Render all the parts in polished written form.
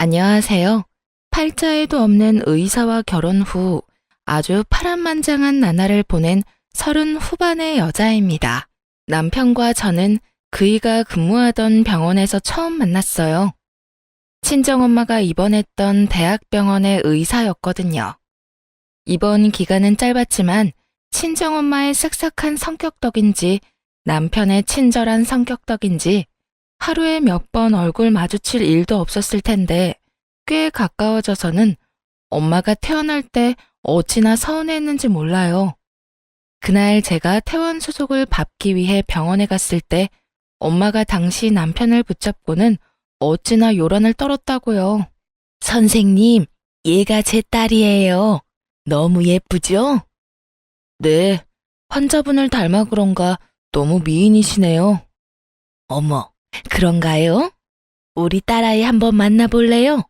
안녕하세요. 팔자에도 없는 의사와 결혼 후 아주 파란만장한 나날을 보낸 30 후반의 여자입니다. 남편과 저는 그이가 근무하던 병원에서 처음 만났어요. 친정엄마가 입원했던 대학병원의 의사였거든요. 입원 기간은 짧았지만 친정엄마의 쓱싹한 성격 덕인지 남편의 친절한 성격 덕인지 하루에 몇 번 얼굴 마주칠 일도 없었을 텐데 꽤 가까워져서는 엄마가 퇴원할 때 어찌나 서운했는지 몰라요. 그날 제가 퇴원 수속을 밟기 위해 병원에 갔을 때 엄마가 당시 남편을 붙잡고는 어찌나 요란을 떨었다고요. 선생님, 얘가 제 딸이에요. 너무 예쁘죠? 네, 환자분을 닮아 그런가 너무 미인이시네요. 어머, 그런가요? 우리 딸아이 한번 만나볼래요?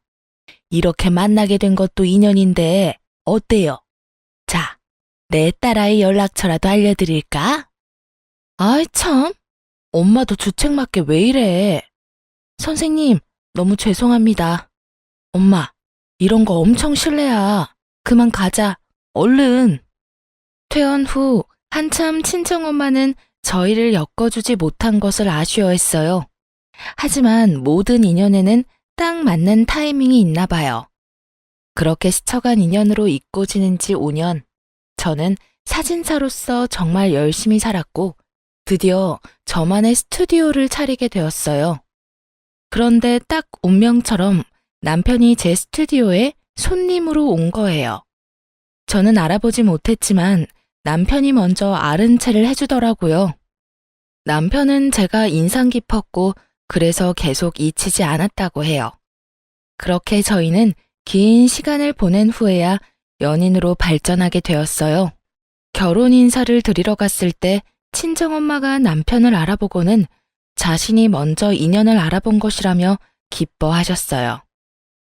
이렇게 만나게 된 것도 인연인데 어때요? 자, 내 딸아이 연락처라도 알려드릴까? 아이 참, 엄마도 주책맞게 왜 이래? 선생님, 너무 죄송합니다. 엄마, 이런 거 엄청 실례야. 그만 가자. 얼른. 퇴원 후 한참 친정엄마는 저희를 엮어주지 못한 것을 아쉬워했어요. 하지만 모든 인연에는 딱 맞는 타이밍이 있나 봐요. 그렇게 스쳐간 인연으로 잊고 지낸 지 5년, 저는 사진사로서 정말 열심히 살았고 드디어 저만의 스튜디오를 차리게 되었어요. 그런데 딱 운명처럼 남편이 제 스튜디오에 손님으로 온 거예요. 저는 알아보지 못했지만 남편이 먼저 아른 체를 해주더라고요. 남편은 제가 인상 깊었고 그래서 계속 잊히지 않았다고 해요. 그렇게 저희는 긴 시간을 보낸 후에야 연인으로 발전하게 되었어요. 결혼 인사를 드리러 갔을 때 친정엄마가 남편을 알아보고는 자신이 먼저 인연을 알아본 것이라며 기뻐하셨어요.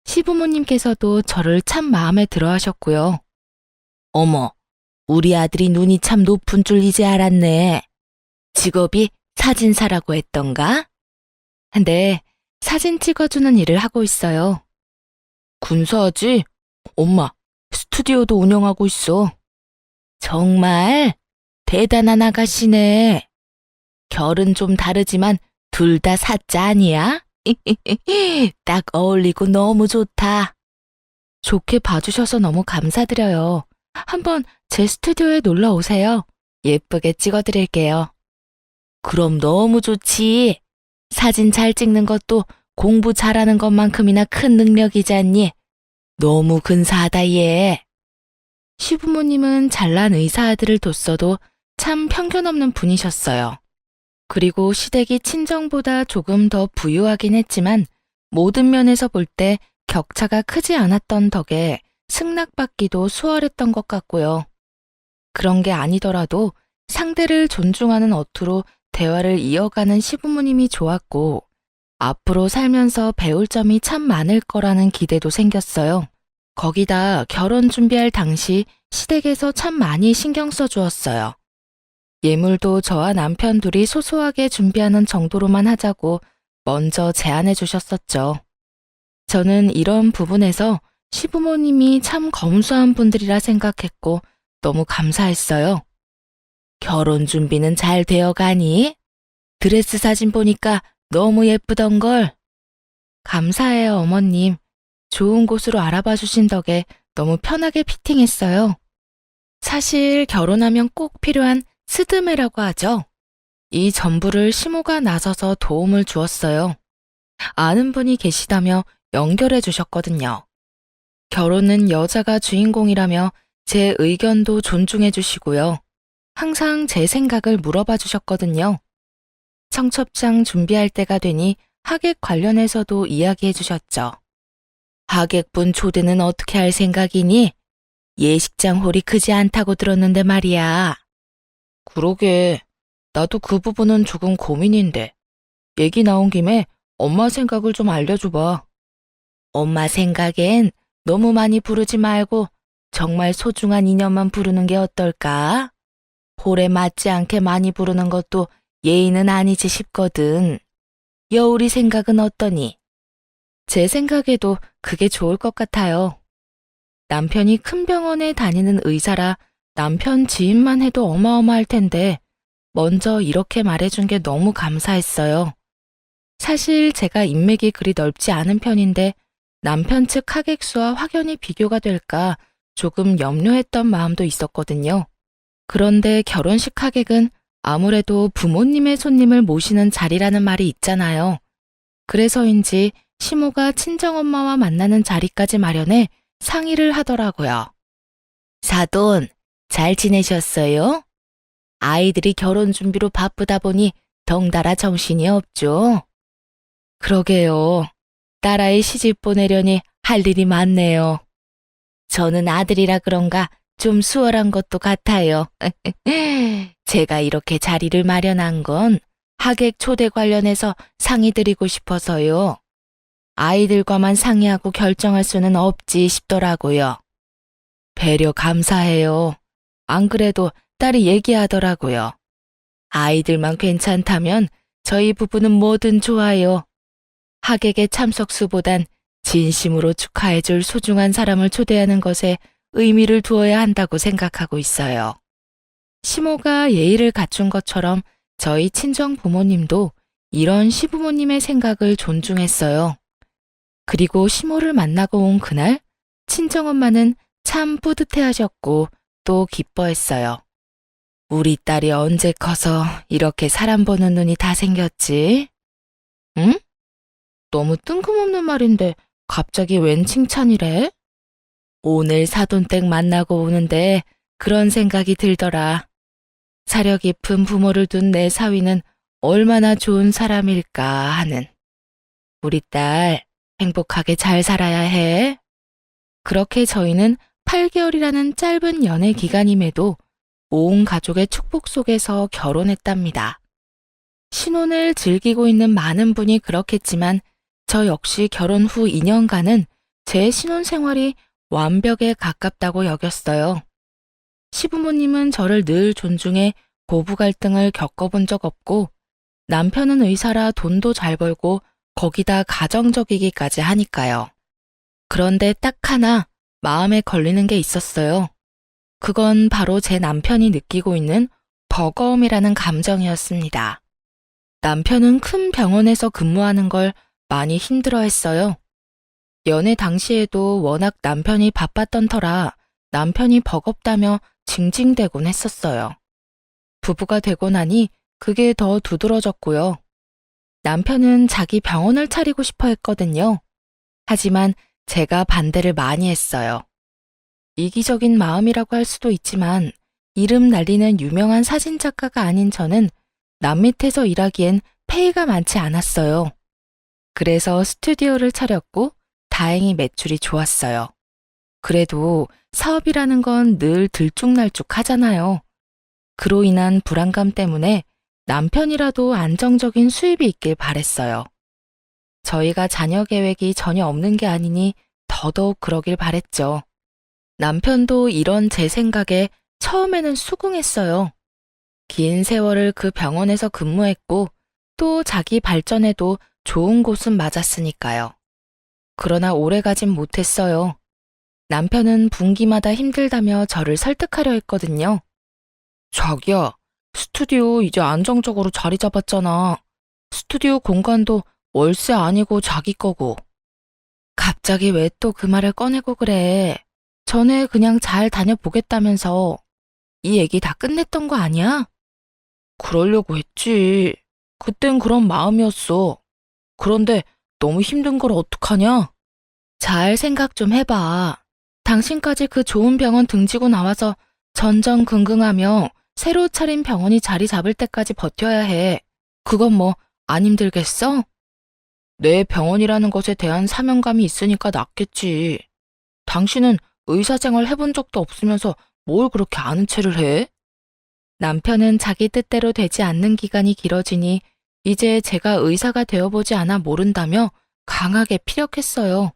시부모님께서도 저를 참 마음에 들어 하셨고요. 어머, 우리 아들이 눈이 참 높은 줄 이제 알았네. 직업이 사진사라고 했던가? 네, 사진 찍어주는 일을 하고 있어요. 군사하지? 엄마, 스튜디오도 운영하고 있어. 정말 대단한 아가씨네. 결은 좀 다르지만 둘 다 사자 아니야? 딱 어울리고 너무 좋다. 좋게 봐주셔서 너무 감사드려요. 한번 제 스튜디오에 놀러 오세요. 예쁘게 찍어드릴게요. 그럼 너무 좋지. 사진 잘 찍는 것도 공부 잘하는 것만큼이나 큰 능력이지 않니? 너무 근사하다 얘. 시부모님은 잘난 의사 아들을 뒀어도 참 편견 없는 분이셨어요. 그리고 시댁이 친정보다 조금 더 부유하긴 했지만 모든 면에서 볼 때 격차가 크지 않았던 덕에 승낙받기도 수월했던 것 같고요. 그런 게 아니더라도 상대를 존중하는 어투로 대화를 이어가는 시부모님이 좋았고 앞으로 살면서 배울 점이 참 많을 거라는 기대도 생겼어요. 거기다 결혼 준비할 당시 시댁에서 참 많이 신경 써주었어요. 예물도 저와 남편 둘이 소소하게 준비하는 정도로만 하자고 먼저 제안해 주셨었죠. 저는 이런 부분에서 시부모님이 참 검소한 분들이라 생각했고 너무 감사했어요. 결혼 준비는 잘 되어 가니? 드레스 사진 보니까 너무 예쁘던걸. 감사해요, 어머님. 좋은 곳으로 알아봐 주신 덕에 너무 편하게 피팅했어요. 사실 결혼하면 꼭 필요한 스드메라고 하죠. 이 전부를 시모가 나서서 도움을 주었어요. 아는 분이 계시다며 연결해 주셨거든요. 결혼은 여자가 주인공이라며 제 의견도 존중해 주시고요. 항상 제 생각을 물어봐 주셨거든요. 청첩장 준비할 때가 되니 하객 관련해서도 이야기해 주셨죠. 하객분 초대는 어떻게 할 생각이니? 예식장 홀이 크지 않다고 들었는데 말이야. 그러게, 나도 그 부분은 조금 고민인데. 얘기 나온 김에 엄마 생각을 좀 알려줘봐. 엄마 생각엔 너무 많이 부르지 말고 정말 소중한 인연만 부르는 게 어떨까? 홀에 맞지 않게 많이 부르는 것도 예의는 아니지 싶거든. 여울이 생각은 어떠니? 제 생각에도 그게 좋을 것 같아요. 남편이 큰 병원에 다니는 의사라 남편 지인만 해도 어마어마할 텐데 먼저 이렇게 말해준 게 너무 감사했어요. 사실 제가 인맥이 그리 넓지 않은 편인데 남편 측 하객수와 확연히 비교가 될까 조금 염려했던 마음도 있었거든요. 그런데 결혼식 하객은 아무래도 부모님의 손님을 모시는 자리라는 말이 있잖아요. 그래서인지 시모가 친정엄마와 만나는 자리까지 마련해 상의를 하더라고요. 사돈, 잘 지내셨어요? 아이들이 결혼 준비로 바쁘다 보니 덩달아 정신이 없죠. 그러게요. 딸아이 시집 보내려니 할 일이 많네요. 저는 아들이라 그런가 좀 수월한 것도 같아요. 제가 이렇게 자리를 마련한 건 하객 초대 관련해서 상의 드리고 싶어서요. 아이들과만 상의하고 결정할 수는 없지 싶더라고요. 배려 감사해요. 안 그래도 딸이 얘기하더라고요. 아이들만 괜찮다면 저희 부부는 뭐든 좋아요. 하객의 참석수보단 진심으로 축하해줄 소중한 사람을 초대하는 것에 의미를 두어야 한다고 생각하고 있어요. 시모가 예의를 갖춘 것처럼 저희 친정 부모님도 이런 시부모님의 생각을 존중했어요. 그리고 시모를 만나고 온 그날 친정엄마는 참 뿌듯해하셨고 또 기뻐했어요. 우리 딸이 언제 커서 이렇게 사람 보는 눈이 다 생겼지? 응? 너무 뜬금없는 말인데 갑자기 웬 칭찬이래? 오늘 사돈댁 만나고 오는데 그런 생각이 들더라. 사려 깊은 부모를 둔 내 사위는 얼마나 좋은 사람일까 하는. 우리 딸 행복하게 잘 살아야 해. 그렇게 저희는 8개월이라는 짧은 연애 기간임에도 온 가족의 축복 속에서 결혼했답니다. 신혼을 즐기고 있는 많은 분이 그렇겠지만 저 역시 결혼 후 2년간은 제 신혼 생활이 완벽에 가깝다고 여겼어요. 시부모님은 저를 늘 존중해 고부 갈등을 겪어본 적 없고 남편은 의사라 돈도 잘 벌고 거기다 가정적이기까지 하니까요. 그런데 딱 하나 마음에 걸리는 게 있었어요. 그건 바로 제 남편이 느끼고 있는 버거움이라는 감정이었습니다. 남편은 큰 병원에서 근무하는 걸 많이 힘들어했어요. 연애 당시에도 워낙 남편이 바빴던 터라 남편이 버겁다며 징징대곤 했었어요. 부부가 되고 나니 그게 더 두드러졌고요. 남편은 자기 병원을 차리고 싶어 했거든요. 하지만 제가 반대를 많이 했어요. 이기적인 마음이라고 할 수도 있지만 이름 날리는 유명한 사진작가가 아닌 저는 남 밑에서 일하기엔 페이가 많지 않았어요. 그래서 스튜디오를 차렸고 다행히 매출이 좋았어요. 그래도 사업이라는 건 늘 들쭉날쭉 하잖아요. 그로 인한 불안감 때문에 남편이라도 안정적인 수입이 있길 바랬어요. 저희가 자녀 계획이 전혀 없는 게 아니니 더더욱 그러길 바랬죠. 남편도 이런 제 생각에 처음에는 수긍했어요. 긴 세월을 그 병원에서 근무했고 또 자기 발전에도 좋은 곳은 맞았으니까요. 그러나 오래 가진 못했어요. 남편은 분기마다 힘들다며 저를 설득하려 했거든요. 자기야, 스튜디오 이제 안정적으로 자리 잡았잖아. 스튜디오 공간도 월세 아니고 자기 거고. 갑자기 왜 또 그 말을 꺼내고 그래? 전에 그냥 잘 다녀보겠다면서. 이 얘기 다 끝냈던 거 아니야? 그러려고 했지. 그땐 그런 마음이었어. 그런데 너무 힘든 걸 어떡하냐? 잘 생각 좀 해봐. 당신까지 그 좋은 병원 등지고 나와서 전전긍긍하며 새로 차린 병원이 자리 잡을 때까지 버텨야 해. 그건 뭐 안 힘들겠어? 내 병원이라는 것에 대한 사명감이 있으니까 낫겠지. 당신은 의사생활 해본 적도 없으면서 뭘 그렇게 아는 체를 해? 남편은 자기 뜻대로 되지 않는 기간이 길어지니 이제 제가 의사가 되어보지 않아 모른다며 강하게 피력했어요.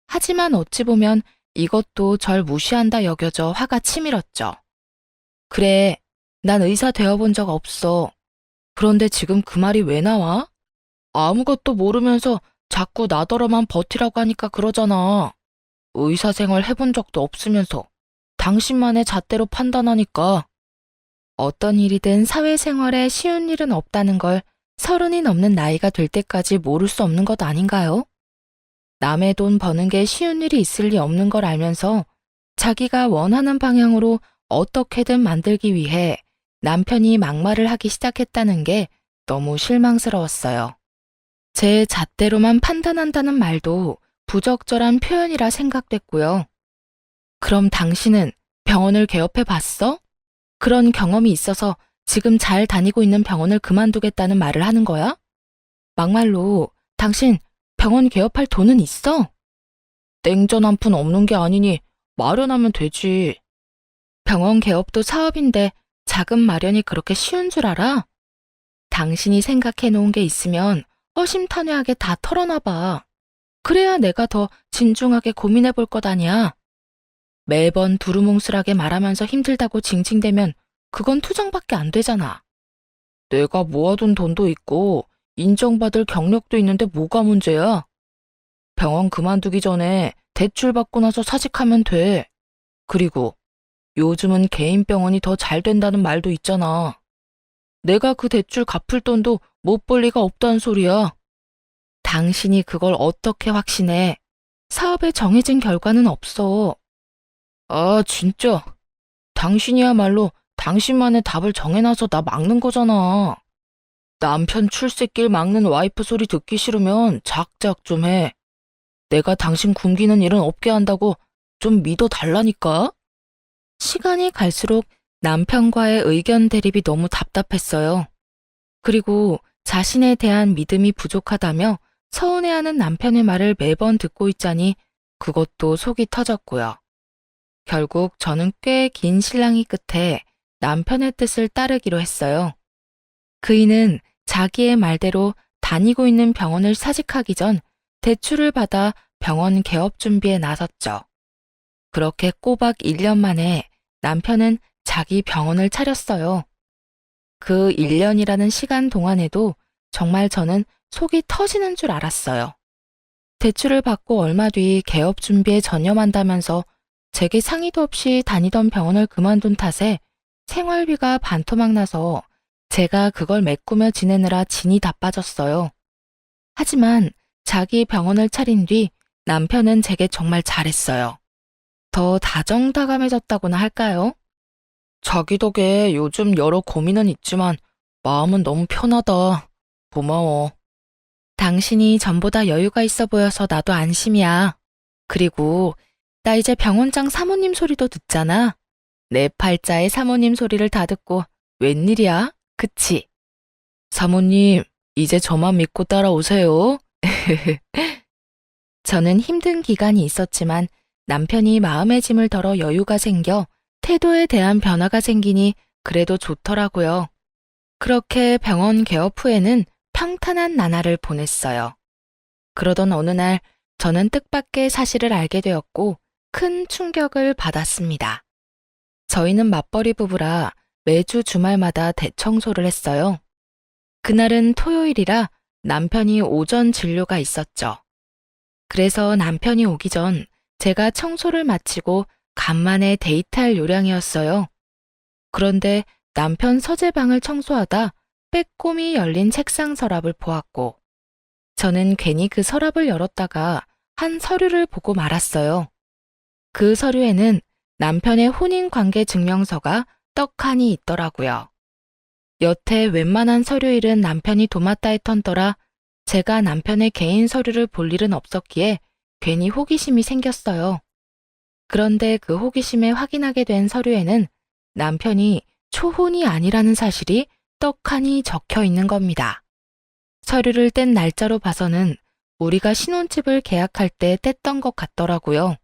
하지만 어찌 보면 이것도 절 무시한다 여겨져 화가 치밀었죠. 그래, 난 의사 되어본 적 없어. 그런데 지금 그 말이 왜 나와? 아무것도 모르면서 자꾸 나더러만 버티라고 하니까 그러잖아. 의사 생활 해본 적도 없으면서 당신만의 잣대로 판단하니까. 어떤 일이든 사회생활에 쉬운 일은 없다는 걸 30이 넘는 나이가 될 때까지 모를 수 없는 것 아닌가요? 남의 돈 버는 게 쉬운 일이 있을 리 없는 걸 알면서 자기가 원하는 방향으로 어떻게든 만들기 위해 남편이 막말을 하기 시작했다는 게 너무 실망스러웠어요. 제 잣대로만 판단한다는 말도 부적절한 표현이라 생각됐고요. 그럼 당신은 병원을 개업해 봤어? 그런 경험이 있어서 지금 잘 다니고 있는 병원을 그만두겠다는 말을 하는 거야? 막말로 당신 병원 개업할 돈은 있어? 땡전 한 푼 없는 게 아니니 마련하면 되지. 병원 개업도 사업인데 자금 마련이 그렇게 쉬운 줄 알아? 당신이 생각해 놓은 게 있으면 허심탄회하게 다 털어놔봐. 그래야 내가 더 진중하게 고민해 볼 것 아니야. 매번 두루뭉술하게 말하면서 힘들다고 징징대면 그건 투정밖에 안 되잖아. 내가 모아둔 돈도 있고 인정받을 경력도 있는데 뭐가 문제야? 병원 그만두기 전에 대출 받고 나서 사직하면 돼. 그리고 요즘은 개인 병원이 더 잘 된다는 말도 있잖아. 내가 그 대출 갚을 돈도 못 벌 리가 없다는 소리야. 당신이 그걸 어떻게 확신해? 사업에 정해진 결과는 없어. 아, 진짜. 당신이야말로 당신만의 답을 정해놔서 나 막는 거잖아. 남편 출세길 막는 와이프 소리 듣기 싫으면 작작 좀 해. 내가 당신 굶기는 일은 없게 한다고 좀 믿어달라니까? 시간이 갈수록 남편과의 의견 대립이 너무 답답했어요. 그리고 자신에 대한 믿음이 부족하다며 서운해하는 남편의 말을 매번 듣고 있자니 그것도 속이 터졌고요. 결국 저는 꽤 긴 실랑이 끝에 남편의 뜻을 따르기로 했어요. 그이는 자기의 말대로 다니고 있는 병원을 사직하기 전 대출을 받아 병원 개업 준비에 나섰죠. 그렇게 꼬박 1년 만에 남편은 자기 병원을 차렸어요. 그 1년이라는 시간 동안에도 정말 저는 속이 터지는 줄 알았어요. 대출을 받고 얼마 뒤 개업 준비에 전념한다면서 제게 상의도 없이 다니던 병원을 그만둔 탓에 생활비가 반토막 나서 제가 그걸 메꾸며 지내느라 진이 다 빠졌어요. 하지만 자기 병원을 차린 뒤 남편은 제게 정말 잘했어요. 더 다정다감해졌다고나 할까요? 자기 덕에 요즘 여러 고민은 있지만 마음은 너무 편하다. 고마워. 당신이 전보다 여유가 있어 보여서 나도 안심이야. 그리고 나 이제 병원장 사모님 소리도 듣잖아. 내 팔자의 사모님 소리를 다 듣고 웬일이야? 그치? 사모님, 이제 저만 믿고 따라오세요. 저는 힘든 기간이 있었지만 남편이 마음의 짐을 덜어 여유가 생겨 태도에 대한 변화가 생기니 그래도 좋더라고요. 그렇게 병원 개업 후에는 평탄한 나날을 보냈어요. 그러던 어느 날 저는 뜻밖의 사실을 알게 되었고 큰 충격을 받았습니다. 저희는 맞벌이 부부라 매주 주말마다 대청소를 했어요. 그날은 토요일이라 남편이 오전 진료가 있었죠. 그래서 남편이 오기 전 제가 청소를 마치고 간만에 데이트할 요량이었어요. 그런데 남편 서재방을 청소하다 빼꼼히 열린 책상 서랍을 보았고 저는 괜히 그 서랍을 열었다가 한 서류를 보고 말았어요. 그 서류에는 남편의 혼인관계 증명서가 떡하니 있더라고요. 여태 웬만한 서류일은 남편이 도맡아 했던더라 제가 남편의 개인 서류를 볼 일은 없었기에 괜히 호기심이 생겼어요. 그런데 그 호기심에 확인하게 된 서류에는 남편이 초혼이 아니라는 사실이 떡하니 적혀 있는 겁니다. 서류를 뗀 날짜로 봐서는 우리가 신혼집을 계약할 때 뗐던 것 같더라고요.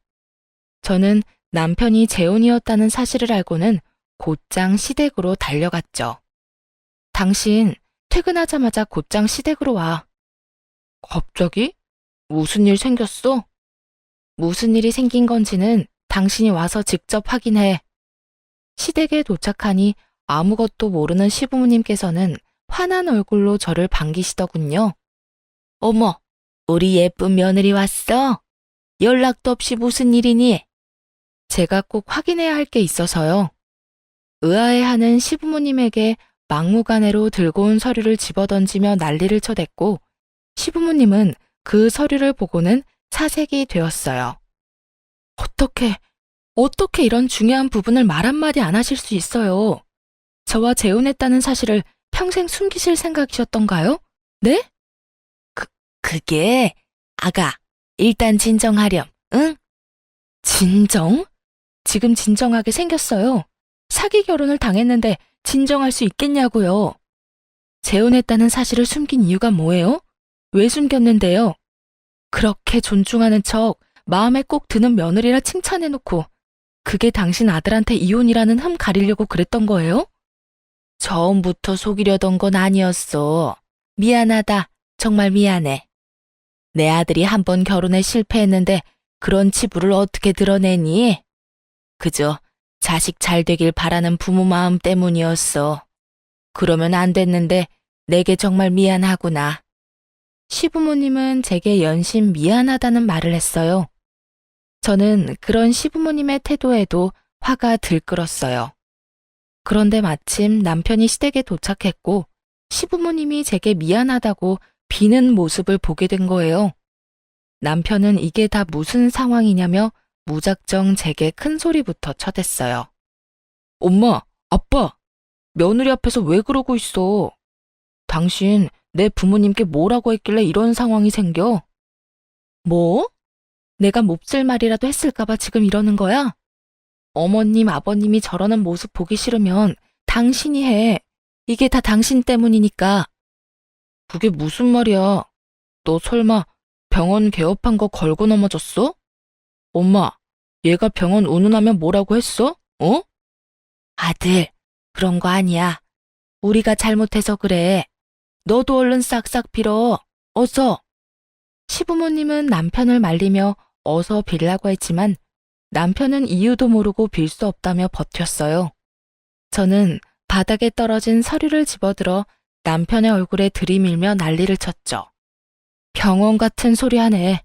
저는 남편이 재혼이었다는 사실을 알고는 곧장 시댁으로 달려갔죠. 당신 퇴근하자마자 곧장 시댁으로 와. 갑자기? 무슨 일 생겼어? 무슨 일이 생긴 건지는 당신이 와서 직접 확인해. 시댁에 도착하니 아무것도 모르는 시부모님께서는 화난 얼굴로 저를 반기시더군요. 어머, 우리 예쁜 며느리 왔어? 연락도 없이 무슨 일이니? 제가 꼭 확인해야 할 게 있어서요. 의아해하는 시부모님에게 막무가내로 들고 온 서류를 집어던지며 난리를 쳐댔고 시부모님은 그 서류를 보고는 사색이 되었어요. 어떻게 이런 중요한 부분을 말 한마디 안 하실 수 있어요? 저와 재혼했다는 사실을 평생 숨기실 생각이셨던가요? 네? 그게 아가, 일단 진정하렴, 응? 진정? 지금 진정하게 생겼어요. 사기 결혼을 당했는데 진정할 수 있겠냐고요. 재혼했다는 사실을 숨긴 이유가 뭐예요? 왜 숨겼는데요? 그렇게 존중하는 척 마음에 꼭 드는 며느리라 칭찬해놓고 그게 당신 아들한테 이혼이라는 흠 가리려고 그랬던 거예요? 처음부터 속이려던 건 아니었어. 미안하다. 정말 미안해. 내 아들이 한 번 결혼에 실패했는데 그런 치부를 어떻게 드러내니? 그저 자식 잘 되길 바라는 부모 마음 때문이었어. 그러면 안 됐는데 내게 정말 미안하구나. 시부모님은 제게 연신 미안하다는 말을 했어요. 저는 그런 시부모님의 태도에도 화가 들끓었어요. 그런데 마침 남편이 시댁에 도착했고 시부모님이 제게 미안하다고 비는 모습을 보게 된 거예요. 남편은 이게 다 무슨 상황이냐며 무작정 제게 큰 소리부터 쳐댔어요. 엄마, 아빠, 며느리 앞에서 왜 그러고 있어? 당신 내 부모님께 뭐라고 했길래 이런 상황이 생겨? 뭐? 내가 몹쓸 말이라도 했을까봐 지금 이러는 거야? 어머님, 아버님이 저러는 모습 보기 싫으면 당신이 해. 이게 다 당신 때문이니까. 그게 무슨 말이야? 너 설마 병원 개업한 거 걸고 넘어졌어? 엄마, 얘가 병원 운운하면 뭐라고 했어? 어? 아들, 그런 거 아니야. 우리가 잘못해서 그래. 너도 얼른 싹싹 빌어. 어서. 시부모님은 남편을 말리며 어서 빌라고 했지만 남편은 이유도 모르고 빌 수 없다며 버텼어요. 저는 바닥에 떨어진 서류를 집어들어 남편의 얼굴에 들이밀며 난리를 쳤죠. 병원 같은 소리 하네.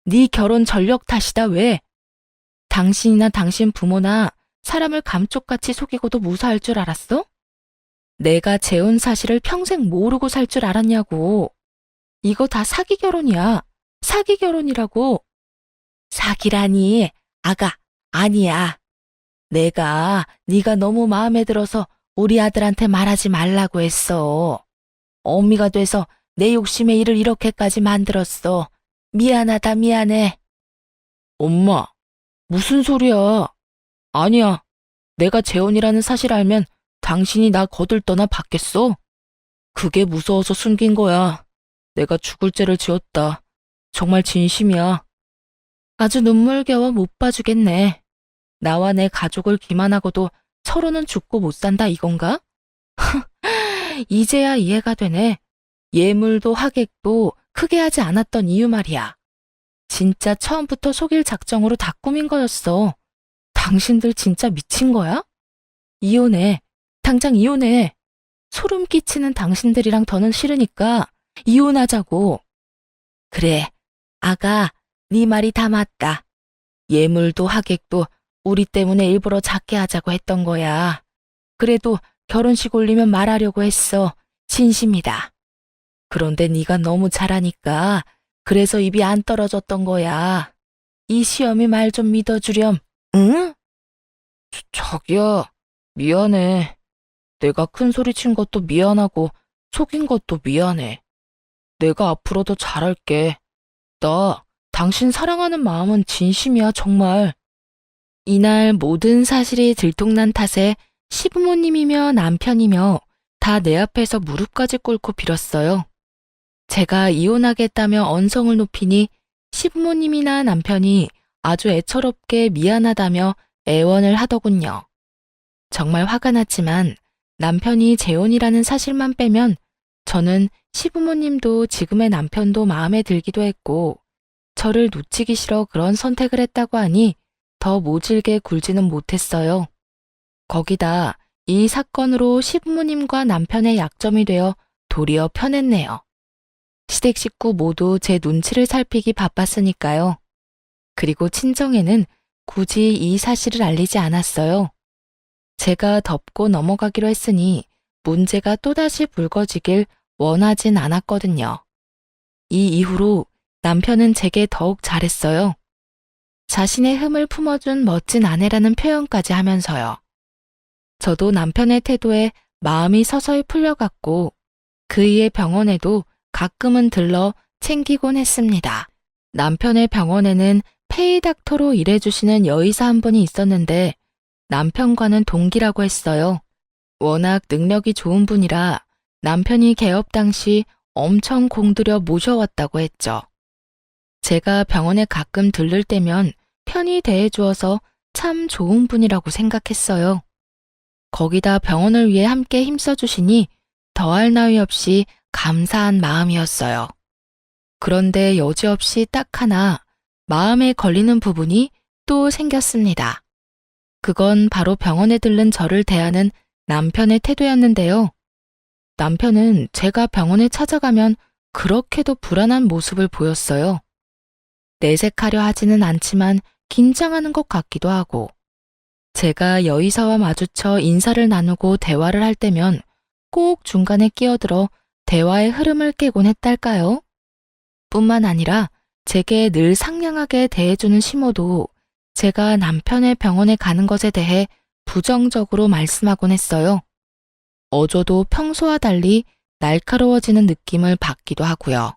네 결혼 전력 탓이다 왜? 당신이나 당신 부모나 사람을 감쪽같이 속이고도 무사할 줄 알았어? 내가 재혼 사실을 평생 모르고 살 줄 알았냐고. 이거 다 사기 결혼이야. 사기 결혼이라고. 사기라니. 아가, 아니야. 내가 네가 너무 마음에 들어서 우리 아들한테 말하지 말라고 했어. 어미가 돼서 내 욕심의 일을 이렇게까지 만들었어. 미안하다 미안해. 엄마, 무슨 소리야. 아니야. 내가 재혼이라는 사실 알면 당신이 나 거들떠나 받겠어? 그게 무서워서 숨긴 거야. 내가 죽을 죄를 지었다. 정말 진심이야. 아주 눈물겨워 못 봐주겠네. 나와 내 가족을 기만하고도 서로는 죽고 못 산다 이건가? 이제야 이해가 되네. 예물도 하객도 크게 하지 않았던 이유 말이야. 진짜 처음부터 속일 작정으로 다 꾸민 거였어. 당신들 진짜 미친 거야? 이혼해. 당장 이혼해. 소름 끼치는 당신들이랑 더는 싫으니까 이혼하자고. 그래, 아가, 네 말이 다 맞다. 예물도 하객도 우리 때문에 일부러 작게 하자고 했던 거야. 그래도 결혼식 올리면 말하려고 했어. 진심이다. 그런데 네가 너무 잘하니까 그래서 입이 안 떨어졌던 거야. 이 시험이 말 좀 믿어주렴. 응? 자기야, 미안해. 내가 큰 소리 친 것도 미안하고 속인 것도 미안해. 내가 앞으로 더 잘할게. 나 당신 사랑하는 마음은 진심이야, 정말. 이날 모든 사실이 들통난 탓에 시부모님이며 남편이며 다 내 앞에서 무릎까지 꿇고 빌었어요. 제가 이혼하겠다며 언성을 높이니 시부모님이나 남편이 아주 애처롭게 미안하다며 애원을 하더군요. 정말 화가 났지만 남편이 재혼이라는 사실만 빼면 저는 시부모님도 지금의 남편도 마음에 들기도 했고 저를 놓치기 싫어 그런 선택을 했다고 하니 더 모질게 굴지는 못했어요. 거기다 이 사건으로 시부모님과 남편의 약점이 되어 도리어 편했네요. 시댁 식구 모두 제 눈치를 살피기 바빴으니까요. 그리고 친정에는 굳이 이 사실을 알리지 않았어요. 제가 덮고 넘어가기로 했으니 문제가 또다시 불거지길 원하진 않았거든요. 이 이후로 남편은 제게 더욱 잘했어요. 자신의 흠을 품어준 멋진 아내라는 표현까지 하면서요. 저도 남편의 태도에 마음이 서서히 풀려갔고 그이의 병원에도 가끔은 들러 챙기곤 했습니다. 남편의 병원에는 페이닥터로 일해주시는 여의사 한 분이 있었는데 남편과는 동기라고 했어요. 워낙 능력이 좋은 분이라 남편이 개업 당시 엄청 공들여 모셔왔다고 했죠. 제가 병원에 가끔 들를 때면 편히 대해주어서 참 좋은 분이라고 생각했어요. 거기다 병원을 위해 함께 힘써주시니 더할 나위 없이 감사한 마음이었어요. 그런데 여지없이 딱 하나 마음에 걸리는 부분이 또 생겼습니다. 그건 바로 병원에 들른 저를 대하는 남편의 태도였는데요. 남편은 제가 병원에 찾아가면 그렇게도 불안한 모습을 보였어요. 내색하려 하지는 않지만 긴장하는 것 같기도 하고, 제가 여의사와 마주쳐 인사를 나누고 대화를 할 때면 꼭 중간에 끼어들어 대화의 흐름을 깨곤 했달까요? 뿐만 아니라 제게 늘 상냥하게 대해주는 시모도 제가 남편의 병원에 가는 것에 대해 부정적으로 말씀하곤 했어요. 어조도 평소와 달리 날카로워지는 느낌을 받기도 하고요.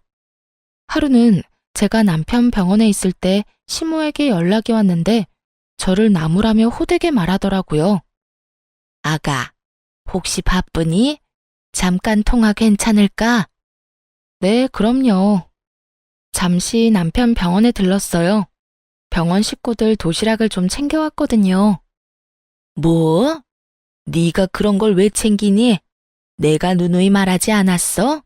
하루는 제가 남편 병원에 있을 때 시모에게 연락이 왔는데 저를 나무라며 호되게 말하더라고요. 아가, 혹시 바쁘니? 잠깐 통화 괜찮을까? 네, 그럼요. 잠시 남편 병원에 들렀어요. 병원 식구들 도시락을 좀 챙겨왔거든요. 뭐? 네가 그런 걸 왜 챙기니? 내가 누누이 말하지 않았어?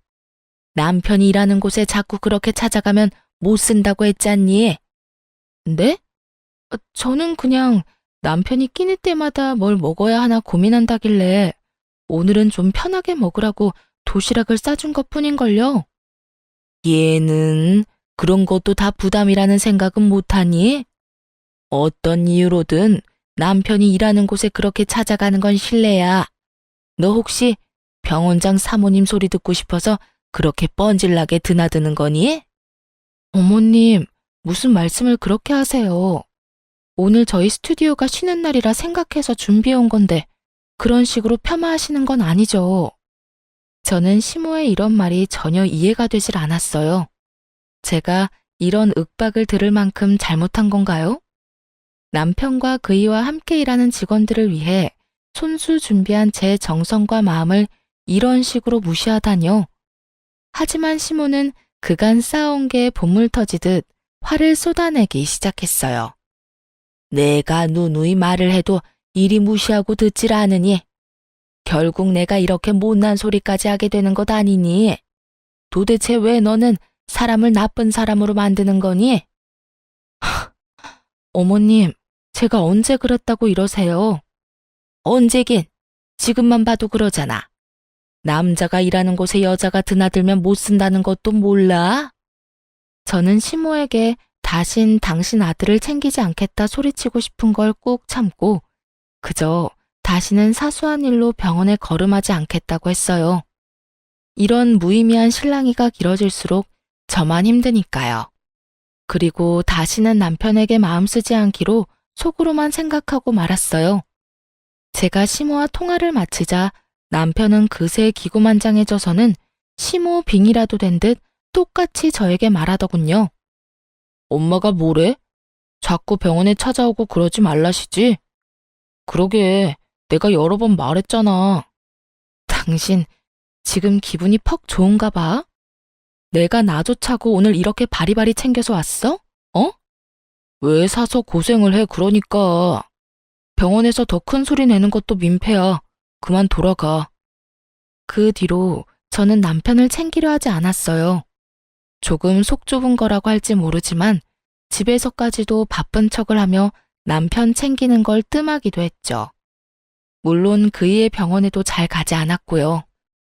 남편이 일하는 곳에 자꾸 그렇게 찾아가면 못 쓴다고 했잖니? 네? 저는 그냥 남편이 끼니 때마다 뭘 먹어야 하나 고민한다길래 오늘은 좀 편하게 먹으라고 도시락을 싸준 것뿐인걸요. 얘는 그런 것도 다 부담이라는 생각은 못하니? 어떤 이유로든 남편이 일하는 곳에 그렇게 찾아가는 건 실례야. 너 혹시 병원장 사모님 소리 듣고 싶어서 그렇게 뻔질나게 드나드는 거니? 어머님, 무슨 말씀을 그렇게 하세요. 오늘 저희 스튜디오가 쉬는 날이라 생각해서 준비해 온 건데 그런 식으로 폄하하시는 건 아니죠. 저는 시모의 이런 말이 전혀 이해가 되질 않았어요. 제가 이런 윽박을 들을 만큼 잘못한 건가요? 남편과 그이와 함께 일하는 직원들을 위해 손수 준비한 제 정성과 마음을 이런 식으로 무시하다뇨. 하지만 시모는 그간 쌓아온 게 본물 터지듯 화를 쏟아내기 시작했어요. 내가 누누이 말을 해도 이리 무시하고 듣질 않으니 결국 내가 이렇게 못난 소리까지 하게 되는 것 아니니? 도대체 왜 너는 사람을 나쁜 사람으로 만드는 거니? 어머님, 제가 언제 그랬다고 이러세요? 언제긴 지금만 봐도 그러잖아. 남자가 일하는 곳에 여자가 드나들면 못 쓴다는 것도 몰라? 저는 시모에게 다신 당신 아들을 챙기지 않겠다 소리치고 싶은 걸 꾹 참고 그저 다시는 사소한 일로 병원에 걸음하지 않겠다고 했어요. 이런 무의미한 실랑이가 길어질수록 저만 힘드니까요. 그리고 다시는 남편에게 마음 쓰지 않기로 속으로만 생각하고 말았어요. 제가 시모와 통화를 마치자 남편은 그새 기고만장해져서는 시모 빙이라도 된 듯 똑같이 저에게 말하더군요. 엄마가 뭐래? 자꾸 병원에 찾아오고 그러지 말라시지? 그러게, 내가 여러 번 말했잖아. 당신 지금 기분이 퍽 좋은가 봐? 내가 나조차고 오늘 이렇게 바리바리 챙겨서 왔어? 어? 왜 사서 고생을 해 그러니까. 병원에서 더 큰 소리 내는 것도 민폐야. 그만 돌아가. 그 뒤로 저는 남편을 챙기려 하지 않았어요. 조금 속 좁은 거라고 할지 모르지만 집에서까지도 바쁜 척을 하며 남편 챙기는 걸 뜸하기도 했죠. 물론 그이의 병원에도 잘 가지 않았고요.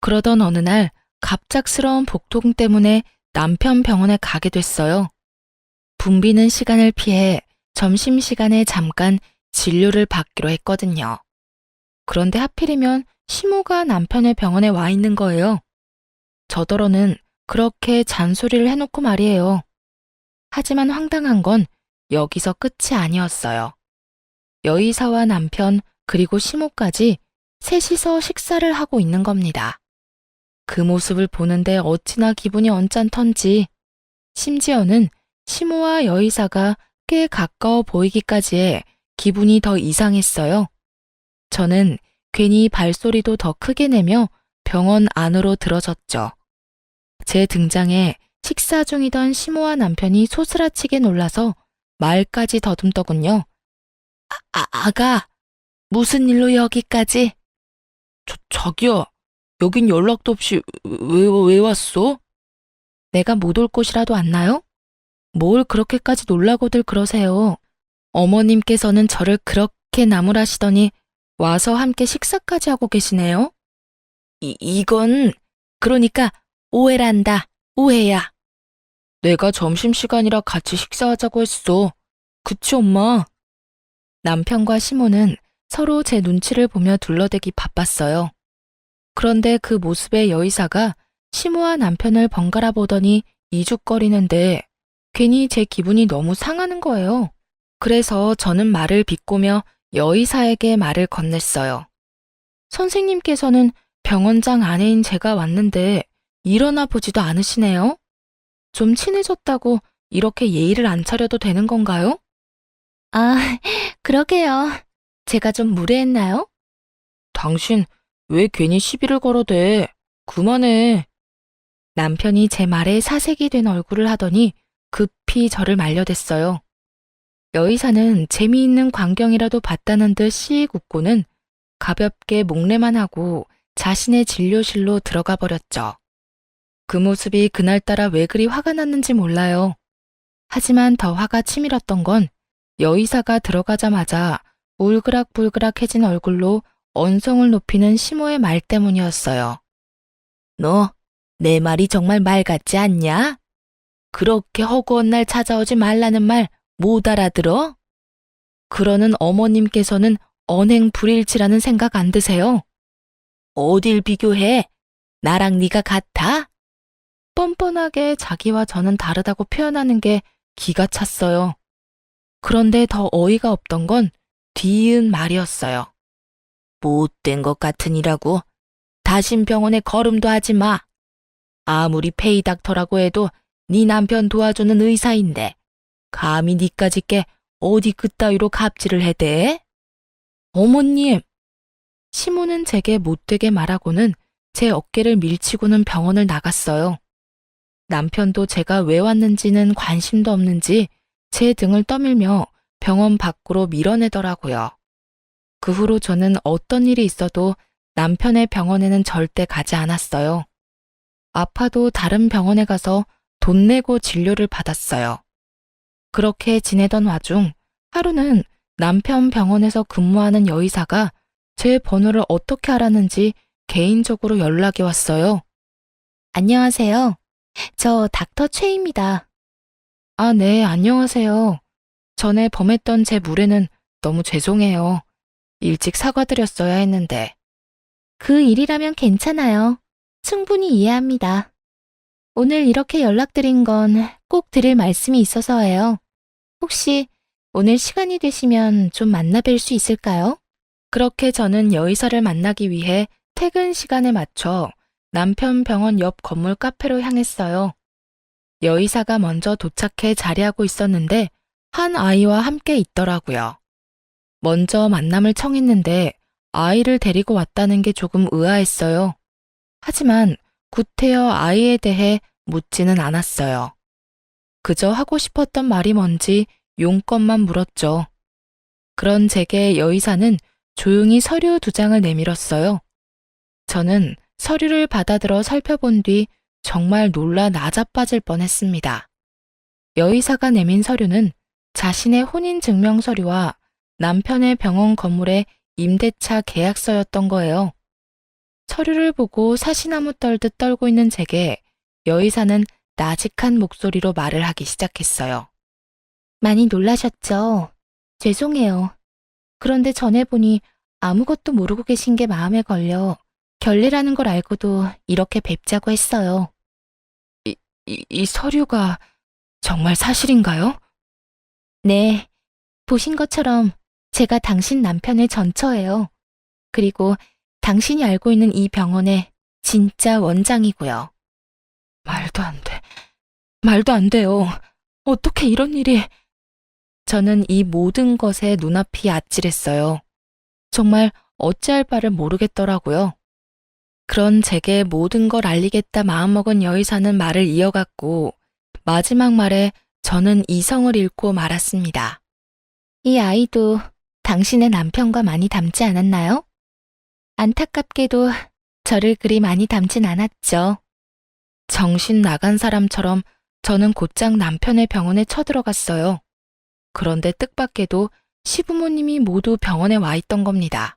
그러던 어느 날 갑작스러운 복통 때문에 남편 병원에 가게 됐어요. 붐비는 시간을 피해 점심시간에 잠깐 진료를 받기로 했거든요. 그런데 하필이면 시모가 남편의 병원에 와 있는 거예요. 저더러는 그렇게 잔소리를 해놓고 말이에요. 하지만 황당한 건 여기서 끝이 아니었어요. 여의사와 남편 그리고 시모까지 셋이서 식사를 하고 있는 겁니다. 그 모습을 보는데 어찌나 기분이 언짢던지 심지어는 시모와 여의사가 꽤 가까워 보이기까지 해 기분이 더 이상했어요. 저는 괜히 발소리도 더 크게 내며 병원 안으로 들어섰죠. 제 등장에 식사 중이던 시모와 남편이 소스라치게 놀라서 말까지 더듬더군요. 아가, 무슨 일로 여기까지? 자기야, 여긴 연락도 없이 왜 왔어? 내가 못 올 곳이라도 왔나요? 뭘 그렇게까지 놀라고들 그러세요. 어머님께서는 저를 그렇게 나무라시더니 와서 함께 식사까지 하고 계시네요. 이건 그러니까 오해란다. 오해야. 내가 점심시간이라 같이 식사하자고 했어. 그치 엄마? 남편과 시모는 서로 제 눈치를 보며 둘러대기 바빴어요. 그런데 그 모습의 여의사가 시모와 남편을 번갈아 보더니 이죽거리는데 괜히 제 기분이 너무 상하는 거예요. 그래서 저는 말을 비꼬며 여의사에게 말을 건넸어요. 선생님께서는 병원장 아내인 제가 왔는데 일어나 보지도 않으시네요. 좀 친해졌다고 이렇게 예의를 안 차려도 되는 건가요? 아, 그러게요. 제가 좀 무례했나요? 당신 왜 괜히 시비를 걸어대? 그만해. 남편이 제 말에 사색이 된 얼굴을 하더니 급히 저를 말려댔어요. 여의사는 재미있는 광경이라도 봤다는 듯 씩 웃고는 가볍게 목례만 하고 자신의 진료실로 들어가 버렸죠. 그 모습이 그날따라 왜 그리 화가 났는지 몰라요. 하지만 더 화가 치밀었던 건 여의사가 들어가자마자 울그락불그락해진 얼굴로 언성을 높이는 시모의 말 때문이었어요. 너, 내 말이 정말 말 같지 않냐? 그렇게 허구한 날 찾아오지 말라는 말 못 알아들어? 그러는 어머님께서는 언행불일치라는 생각 안 드세요? 어딜 비교해? 나랑 네가 같아? 뻔뻔하게 자기와 저는 다르다고 표현하는 게 기가 찼어요. 그런데 더 어이가 없던 건 뒤이은 말이었어요. 못된 것 같으니라고. 다신 병원에 걸음도 하지 마. 아무리 페이닥터라고 해도 네 남편 도와주는 의사인데 감히 니까짓 게 어디 그따위로 갑질을 해대? 어머님! 시모는 제게 못되게 말하고는 제 어깨를 밀치고는 병원을 나갔어요. 남편도 제가 왜 왔는지는 관심도 없는지 제 등을 떠밀며 병원 밖으로 밀어내더라고요. 그 후로 저는 어떤 일이 있어도 남편의 병원에는 절대 가지 않았어요. 아파도 다른 병원에 가서 돈 내고 진료를 받았어요. 그렇게 지내던 와중 하루는 남편 병원에서 근무하는 여의사가 제 번호를 어떻게 알았는지 개인적으로 연락이 왔어요. 안녕하세요. 저 닥터 최입니다. 아, 네, 안녕하세요. 전에 범했던 제 무례는 너무 죄송해요. 일찍 사과드렸어야 했는데. 그 일이라면 괜찮아요. 충분히 이해합니다. 오늘 이렇게 연락드린 건 꼭 드릴 말씀이 있어서예요. 혹시 오늘 시간이 되시면 좀 만나 뵐 수 있을까요? 그렇게 저는 여의사를 만나기 위해 퇴근 시간에 맞춰 남편 병원 옆 건물 카페로 향했어요. 여의사가 먼저 도착해 자리하고 있었는데 한 아이와 함께 있더라고요. 먼저 만남을 청했는데 아이를 데리고 왔다는 게 조금 의아했어요. 하지만 구태여 아이에 대해 묻지는 않았어요. 그저 하고 싶었던 말이 뭔지 용건만 물었죠. 그런 제게 여의사는 조용히 서류 2장을 내밀었어요. 저는 서류를 받아들어 살펴본 뒤 정말 놀라 나자빠질 뻔했습니다. 여의사가 내민 서류는 자신의 혼인증명서류와 남편의 병원 건물의 임대차 계약서였던 거예요. 서류를 보고 사시나무 떨듯 떨고 있는 제게 여의사는 나직한 목소리로 말을 하기 시작했어요. 많이 놀라셨죠? 죄송해요. 그런데 전에 보니 아무것도 모르고 계신 게 마음에 걸려 결례라는 걸 알고도 이렇게 뵙자고 했어요. 이 서류가 정말 사실인가요? 네, 보신 것처럼 제가 당신 남편의 전처예요. 그리고 당신이 알고 있는 이 병원의 진짜 원장이고요. 말도 안 돼. 말도 안 돼요. 어떻게 이런 일이... 저는 이 모든 것에 눈앞이 아찔했어요. 정말 어찌할 바를 모르겠더라고요. 그런 제게 모든 걸 알리겠다 마음먹은 여의사는 말을 이어갔고 마지막 말에 저는 이성을 잃고 말았습니다. 이 아이도 당신의 남편과 많이 닮지 않았나요? 안타깝게도 저를 그리 많이 닮진 않았죠. 정신 나간 사람처럼 저는 곧장 남편의 병원에 쳐들어갔어요. 그런데 뜻밖에도 시부모님이 모두 병원에 와 있던 겁니다.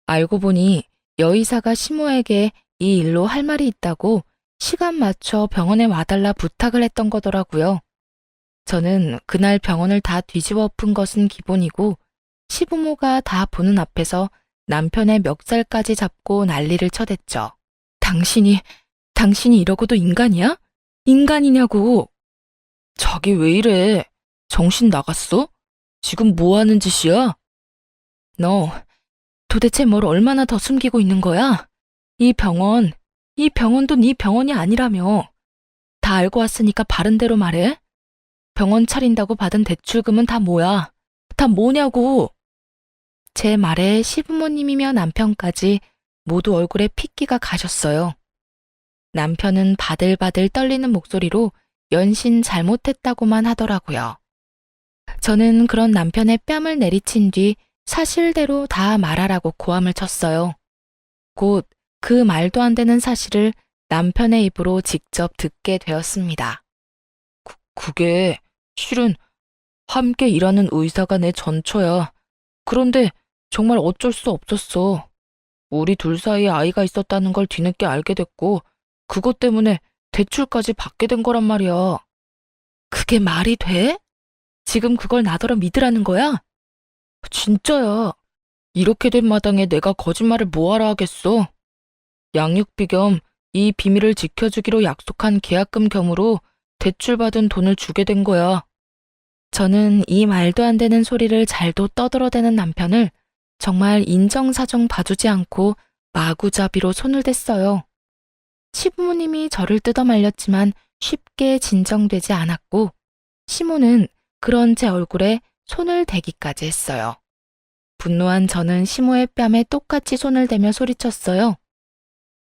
알고 보니 여의사가 시모에게 이 일로 할 말이 있다고 시간 맞춰 병원에 와달라 부탁을 했던 거더라고요. 저는 그날 병원을 다 뒤집어 엎은 것은 기본이고 시부모가 다 보는 앞에서 남편의 멱살까지 잡고 난리를 쳐댔죠. 당신이 이러고도 인간이야? 인간이냐고. 자기 왜 이래? 정신 나갔어? 지금 뭐 하는 짓이야? 너 도대체 뭘 얼마나 더 숨기고 있는 거야? 이 병원도 네 병원이 아니라며. 다 알고 왔으니까 바른 대로 말해. 병원 차린다고 받은 대출금은 다 뭐야? 다 뭐냐고. 제 말에 시부모님이며 남편까지 모두 얼굴에 핏기가 가셨어요. 남편은 바들바들 떨리는 목소리로 연신 잘못했다고만 하더라고요. 저는 그런 남편의 뺨을 내리친 뒤 사실대로 다 말하라고 고함을 쳤어요. 곧 그 말도 안 되는 사실을 남편의 입으로 직접 듣게 되었습니다. 그게 실은 함께 일하는 의사가 내 전처야. 그런데 정말 어쩔 수 없었어. 우리 둘 사이에 아이가 있었다는 걸 뒤늦게 알게 됐고 그것 때문에 대출까지 받게 된 거란 말이야. 그게 말이 돼? 지금 그걸 나더러 믿으라는 거야? 진짜야. 이렇게 된 마당에 내가 거짓말을 뭐하러 하겠어. 양육비 겸 이 비밀을 지켜주기로 약속한 계약금 겸으로 대출받은 돈을 주게 된 거야. 저는 이 말도 안 되는 소리를 잘도 떠들어대는 남편을 정말 인정사정 봐주지 않고 마구잡이로 손을 댔어요. 시부모님이 저를 뜯어말렸지만 쉽게 진정되지 않았고 시모는 그런 제 얼굴에 손을 대기까지 했어요. 분노한 저는 시모의 뺨에 똑같이 손을 대며 소리쳤어요.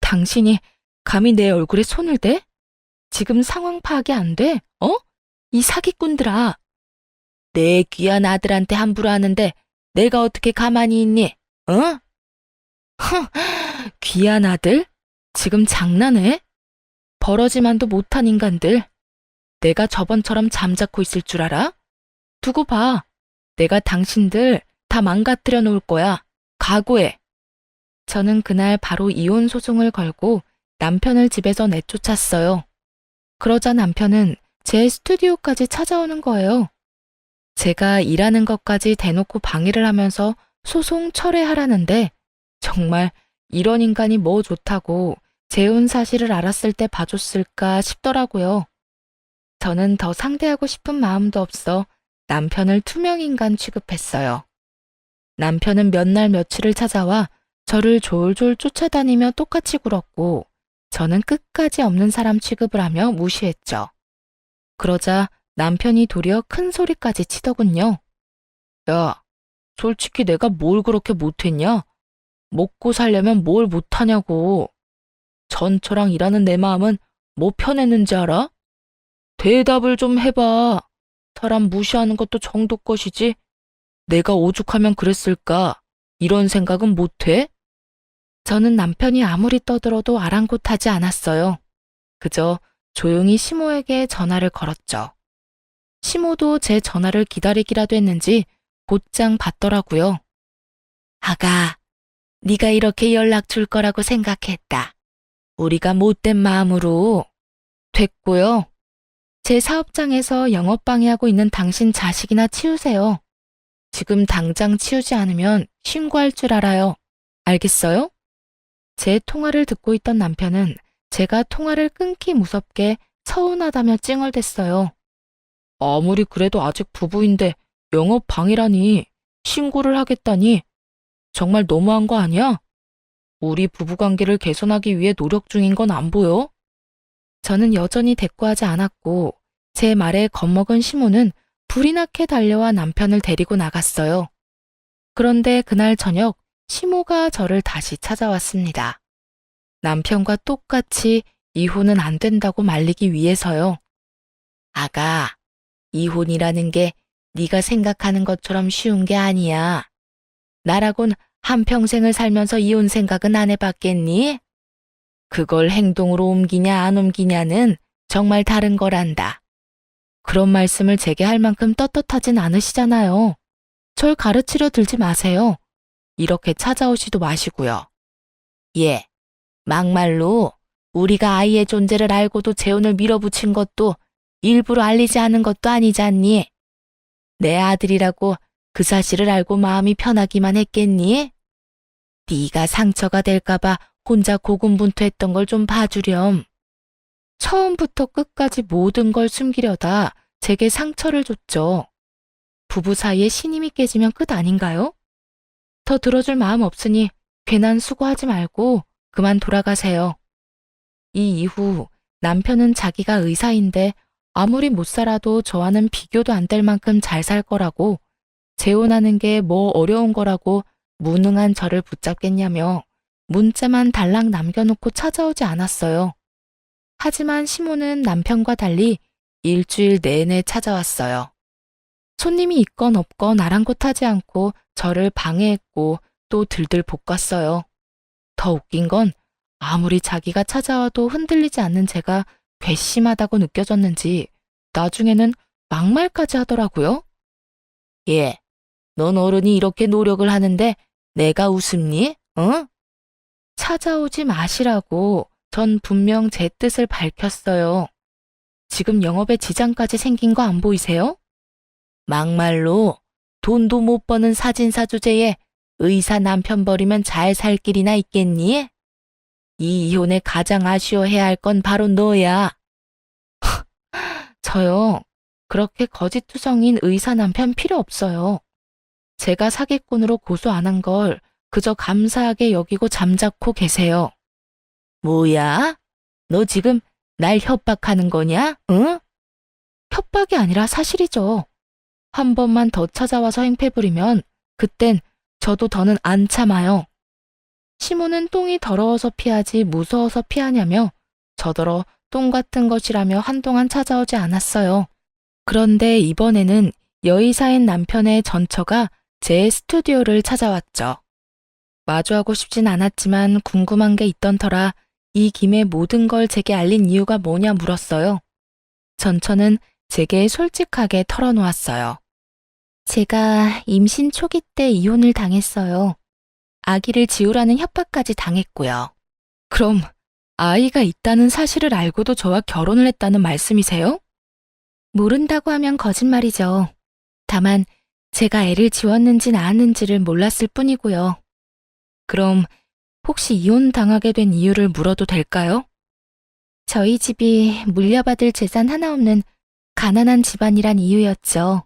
당신이 감히 내 얼굴에 손을 대? 지금 상황 파악이 안 돼? 이 사기꾼들아. 내 귀한 아들한테 함부로 하는데 내가 어떻게 가만히 있니? 귀한 아들? 지금 장난해? 버러지만도 못한 인간들. 내가 저번처럼 잠자코 있을 줄 알아? 두고 봐. 내가 당신들 다 망가뜨려 놓을 거야. 각오해. 저는 그날 바로 이혼 소송을 걸고 남편을 집에서 내쫓았어요. 그러자 남편은 제 스튜디오까지 찾아오는 거예요. 제가 일하는 것까지 대놓고 방해를 하면서 소송 철회하라는데 정말 이런 인간이 뭐 좋다고 재혼 사실을 알았을 때 봐줬을까 싶더라고요. 저는 더 상대하고 싶은 마음도 없어 남편을 투명인간 취급했어요. 남편은 몇 날 며칠을 찾아와 저를 졸졸 쫓아다니며 똑같이 굴었고 저는 끝까지 없는 사람 취급을 하며 무시했죠. 그러자 남편이 도리어 큰 소리까지 치더군요. 야, 솔직히 내가 뭘 그렇게 못했냐? 먹고 살려면 뭘 못하냐고. 전처랑 일하는 내 마음은 뭐 편했는지 알아? 대답을 좀 해봐. 사람 무시하는 것도 정도 것이지. 내가 오죽하면 그랬을까? 이런 생각은 못해? 저는 남편이 아무리 떠들어도 아랑곳하지 않았어요. 그저 조용히 시모에게 전화를 걸었죠. 시모도 제 전화를 기다리기라도 했는지 곧장 받더라고요. 아가, 네가 이렇게 연락 줄 거라고 생각했다. 우리가 못된 마음으로. 됐고요. 제 사업장에서 영업 방해하고 있는 당신 자식이나 치우세요. 지금 당장 치우지 않으면 신고할 줄 알아요. 알겠어요? 제 통화를 듣고 있던 남편은 제가 통화를 끊기 무섭게 서운하다며 찡얼댔어요. 아무리 그래도 아직 부부인데 영업 방해라니, 신고를 하겠다니, 정말 너무한 거 아니야? 우리 부부관계를 개선하기 위해 노력 중인 건 안 보여? 저는 여전히 대꾸하지 않았고 제 말에 겁먹은 시모는 불이 나게 달려와 남편을 데리고 나갔어요. 그런데 그날 저녁 시모가 저를 다시 찾아왔습니다. 남편과 똑같이 이혼은 안 된다고 말리기 위해서요. 아가, 이혼이라는 게 네가 생각하는 것처럼 쉬운 게 아니야. 나라곤 한평생을 살면서 이혼 생각은 안 해봤겠니? 그걸 행동으로 옮기냐 안 옮기냐는 정말 다른 거란다. 그런 말씀을 제게 할 만큼 떳떳하진 않으시잖아요. 절 가르치려 들지 마세요. 이렇게 찾아오지도 마시고요. 예, 막말로 우리가 아이의 존재를 알고도 재혼을 밀어붙인 것도 일부러 알리지 않은 것도 아니잖니. 내 아들이라고 그 사실을 알고 마음이 편하기만 했겠니? 네가 상처가 될까봐 혼자 고군분투했던 걸 좀 봐주렴. 처음부터 끝까지 모든 걸 숨기려다 제게 상처를 줬죠. 부부 사이에 신임이 깨지면 끝 아닌가요? 더 들어줄 마음 없으니 괜한 수고하지 말고 그만 돌아가세요. 이 이후 남편은 자기가 의사인데 아무리 못 살아도 저와는 비교도 안 될 만큼 잘 살 거라고, 재혼하는 게 뭐 어려운 거라고 무능한 저를 붙잡겠냐며 문자만 달랑 남겨놓고 찾아오지 않았어요. 하지만 시모는 남편과 달리 일주일 내내 찾아왔어요. 손님이 있건 없건 아랑곳하지 않고 저를 방해했고 또 들들 볶았어요. 더 웃긴 건 아무리 자기가 찾아와도 흔들리지 않는 제가 괘씸하다고 느껴졌는지 나중에는 막말까지 하더라고요. 예, 넌 어른이 이렇게 노력을 하는데 내가 웃음니? 응? 찾아오지 마시라고 전 분명 제 뜻을 밝혔어요. 지금 영업에 지장까지 생긴 거 안 보이세요? 막말로 돈도 못 버는 사진사 주제에 의사 남편 버리면 잘 살 길이나 있겠니? 이 이혼에 가장 아쉬워해야 할 건 바로 너야. 저요, 그렇게 거짓투성인 의사 남편 필요 없어요. 제가 사기꾼으로 고소 안 한 걸 그저 감사하게 여기고 잠자코 계세요. 뭐야? 너 지금 날 협박하는 거냐? 응? 협박이 아니라 사실이죠. 한 번만 더 찾아와서 행패 부리면 그땐 저도 더는 안 참아요. 시모는 똥이 더러워서 피하지 무서워서 피하냐며 저더러 똥 같은 것이라며 한동안 찾아오지 않았어요. 그런데 이번에는 여의사인 남편의 전처가 제 스튜디오를 찾아왔죠. 마주하고 싶진 않았지만 궁금한 게 있던 터라 이 김에 모든 걸 제게 알린 이유가 뭐냐 물었어요. 전처는 제게 솔직하게 털어놓았어요. 제가 임신 초기 때 이혼을 당했어요. 아기를 지우라는 협박까지 당했고요. 그럼 아이가 있다는 사실을 알고도 저와 결혼을 했다는 말씀이세요? 모른다고 하면 거짓말이죠. 다만 제가 애를 지웠는지 낳았는지를 몰랐을 뿐이고요. 그럼 혹시 이혼 당하게 된 이유를 물어도 될까요? 저희 집이 물려받을 재산 하나 없는 가난한 집안이란 이유였죠.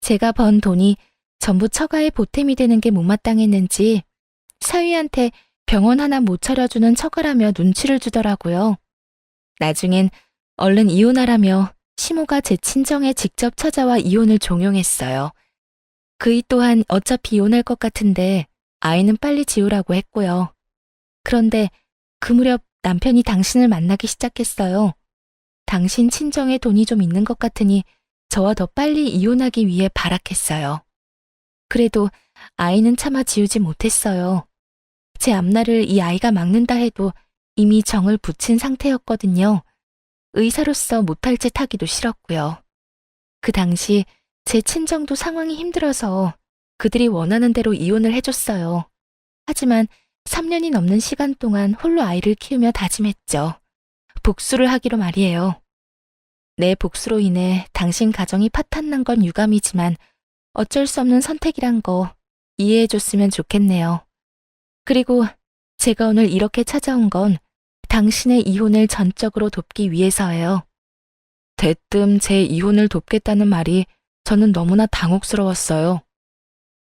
제가 번 돈이 전부 처가의 보탬이 되는 게 못마땅했는지 사위한테 병원 하나 못 차려주는 처가라며 눈치를 주더라고요. 나중엔 얼른 이혼하라며 시모가 제 친정에 직접 찾아와 이혼을 종용했어요. 그이 또한 어차피 이혼할 것 같은데 아이는 빨리 지우라고 했고요. 그런데 그 무렵 남편이 당신을 만나기 시작했어요. 당신 친정에 돈이 좀 있는 것 같으니 저와 더 빨리 이혼하기 위해 발악했어요. 그래도 아이는 차마 지우지 못했어요. 제 앞날을 이 아이가 막는다 해도 이미 정을 붙인 상태였거든요. 의사로서 못할 짓 하기도 싫었고요. 그 당시 제 친정도 상황이 힘들어서 그들이 원하는 대로 이혼을 해줬어요. 하지만 3년이 넘는 시간 동안 홀로 아이를 키우며 다짐했죠. 복수를 하기로 말이에요. 내 복수로 인해 당신 가정이 파탄난 건 유감이지만 어쩔 수 없는 선택이란 거 이해해줬으면 좋겠네요. 그리고 제가 오늘 이렇게 찾아온 건 당신의 이혼을 전적으로 돕기 위해서예요. 대뜸 제 이혼을 돕겠다는 말이 저는 너무나 당혹스러웠어요.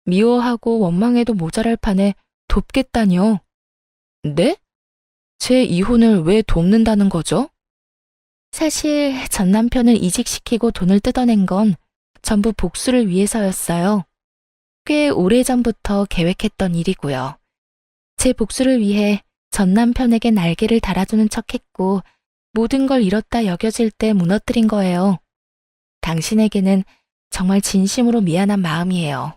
미워하고 원망해도 모자랄 판에 돕겠다니요. 네? 제 이혼을 왜 돕는다는 거죠? 사실 전 남편을 이직시키고 돈을 뜯어낸 건 전부 복수를 위해서였어요. 꽤 오래전부터 계획했던 일이고요. 제 복수를 위해 전 남편에게 날개를 달아주는 척했고 모든 걸 잃었다 여겨질 때 무너뜨린 거예요. 당신에게는 정말 진심으로 미안한 마음이에요.